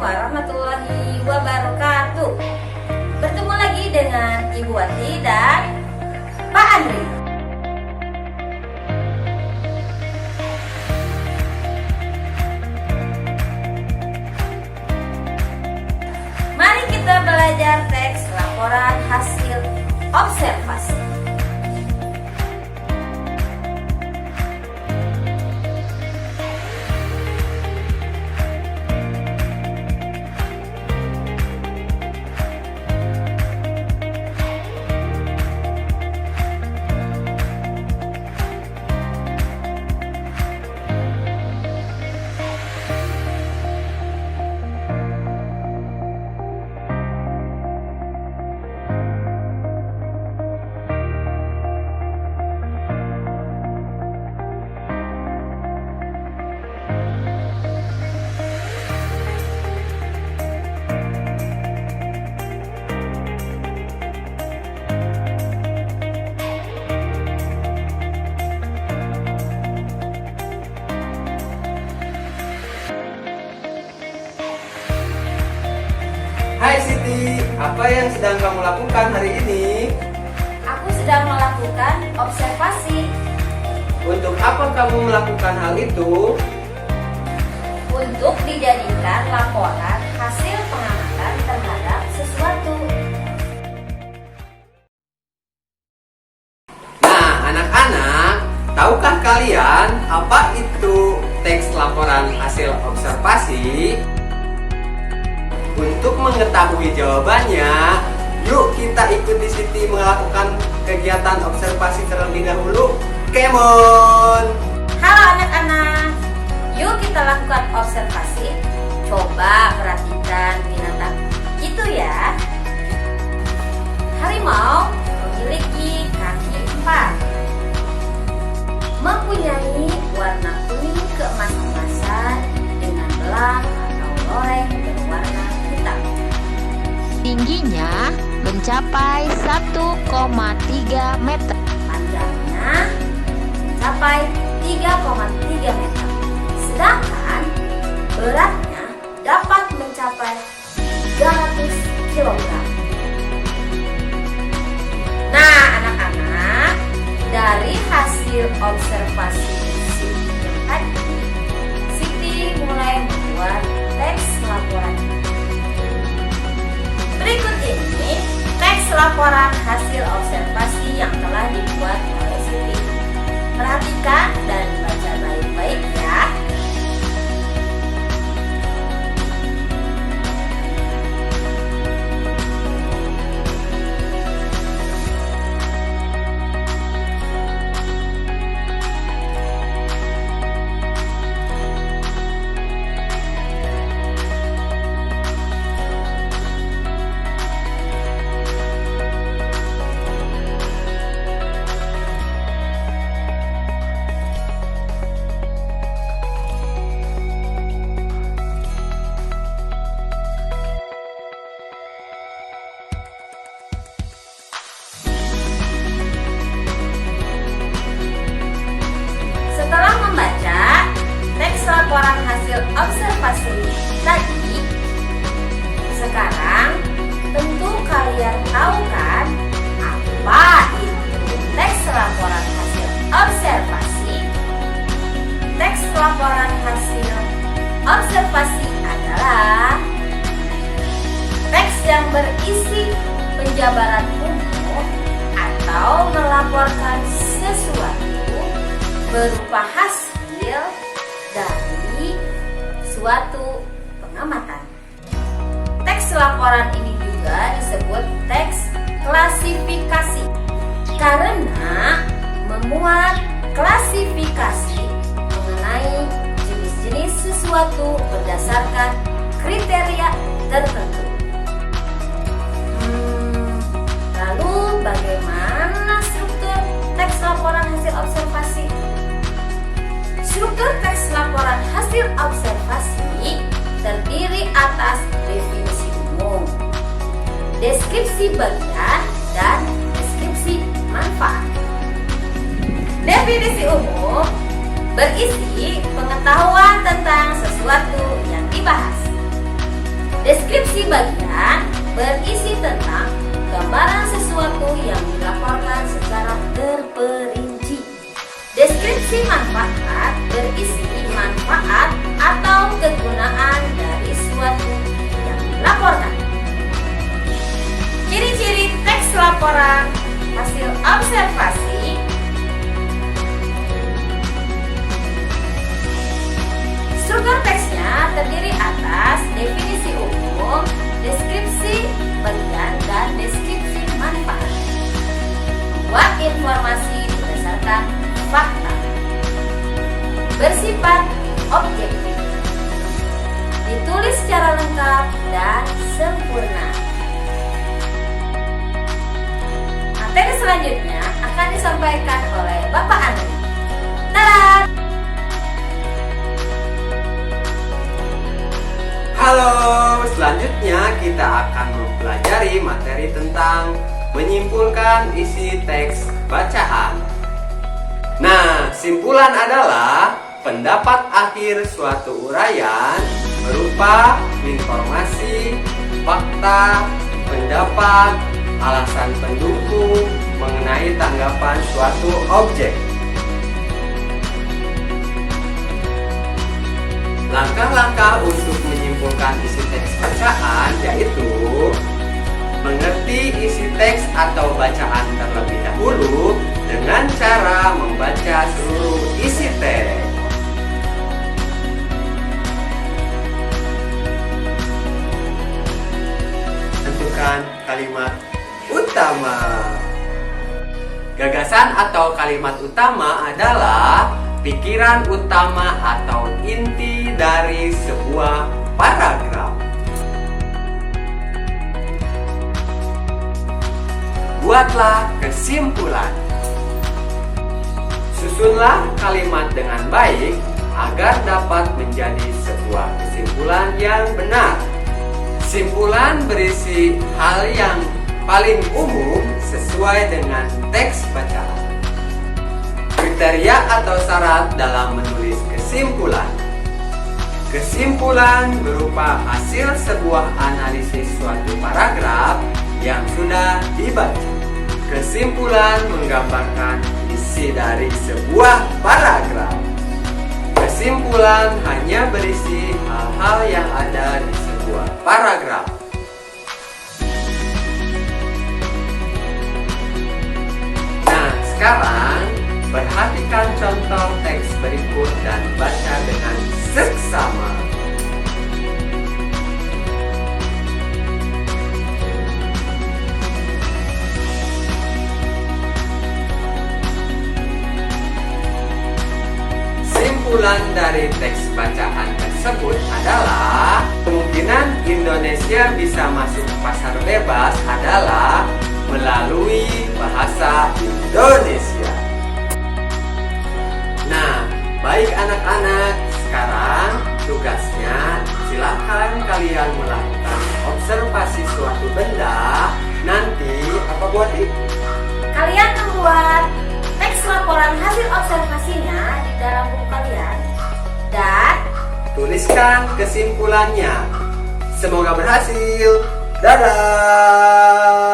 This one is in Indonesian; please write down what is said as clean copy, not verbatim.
warahmatullahi wabarakatuh. Bertemu lagi dengan Ibu Wati dan Pak Andri. Mari kita belajar teks laporan hasil observasi. Hai Siti, apa yang sedang kamu lakukan hari ini? Aku sedang melakukan observasi. Untuk apa kamu melakukan hal itu? Untuk dijadikan laporan hasil pengamatan terhadap sesuatu. Nah, anak-anak, tahukah kalian apa itu teks laporan hasil observasi? Untuk mengetahui jawabannya, yuk kita ikuti Siti melakukan kegiatan observasi terlebih dahulu. Come on! Halo anak-anak, yuk kita lakukan observasi. Coba perhatikan binatang itu ya. Harimau memiliki kaki 4, mempunyai warna kuning keemas-emasan dengan belang atau loreng berwarna hitam. Tingginya mencapai 1,3 meter. Panjangnya mencapai 3,3 meter. Sedangkan beratnya dapat mencapai 300 kg. Nah, anak-anak, dari hasil observasi Siti yang tadi, Siti mulai membuat teks laporan. Berikut ini teks laporan hasil observasi yang telah dibuat oleh Siti. Perhatikan dan baca baik-baik ya. Setelah membaca teks laporan hasil observasi tadi, sekarang tentu kalian tahu kan apa itu teks laporan hasil observasi? Teks laporan hasil observasi adalah teks yang berisi penjabaran umum atau melaporkan sesuatu berupa hasil dari suatu pengamatan. Teks laporan ini juga disebut teks klasifikasi karena memuat klasifikasi mengenai jenis-jenis sesuatu berdasarkan kriteria tertentu. Lalu bagaimana struktur teks laporan hasil observasi? Struktur teks laporan hasil observasi terdiri atas definisi umum, deskripsi bagian, dan deskripsi manfaat. Definisi umum berisi pengetahuan tentang sesuatu yang dibahas. Deskripsi bagian berisi tentang gambaran sesuatu yang dilaporkan secara terperinci. Deskripsi manfaat berisi manfaat atau kegunaan dari suatu yang dilaporkan. Ciri-ciri teks laporan hasil observasi. Struktur teksnya terdiri atas definisi umum, deskripsi bagian, dan deskripsi manfaat. Buat informasi berdasarkan fakta. Bersifat objektif. Ditulis secara lengkap dan sempurna. Materi selanjutnya akan disampaikan oleh Bapak Andri. Tada! Halo, selanjutnya kita akan mempelajari materi tentang menyimpulkan isi teks bacaan. Nah, simpulan adalah pendapat akhir suatu uraian berupa informasi, fakta, pendapat, alasan pendukung mengenai tanggapan suatu objek. Langkah-langkah untuk menyimpulkan isi teks bacaan yaitu mengerti isi teks atau bacaan terlebih dahulu dengan cara membaca seluruh isi teks. Tentukan kalimat utama. Gagasan atau kalimat utama adalah pikiran utama atau inti dari sebuah paragraf. Buatlah kesimpulan. Susunlah kalimat dengan baik agar dapat menjadi sebuah kesimpulan yang benar. Simpulan berisi hal yang paling umum sesuai dengan teks bacaan. Kriteria atau syarat dalam menulis kesimpulan. Kesimpulan berupa hasil sebuah analisis suatu paragraf yang sudah dibaca. Kesimpulan menggambarkan isi dari sebuah paragraf. Kesimpulan hanya berisi hal-hal yang ada di sebuah paragraf. Nah, sekarang perhatikan contoh teks berikut dan baca dengan seksama. Simpulan dari teks bacaan tersebut adalah kemungkinan Indonesia bisa masuk pasar bebas adalah melalui bahasa Indonesia. Nah, baik anak-anak, sekarang tugasnya silakan kalian melakukan observasi suatu benda. Nanti apa buat itu? Kalian membuat teks laporan hasil observasinya di dalam buku kalian dan tuliskan kesimpulannya. Semoga berhasil. Dadah.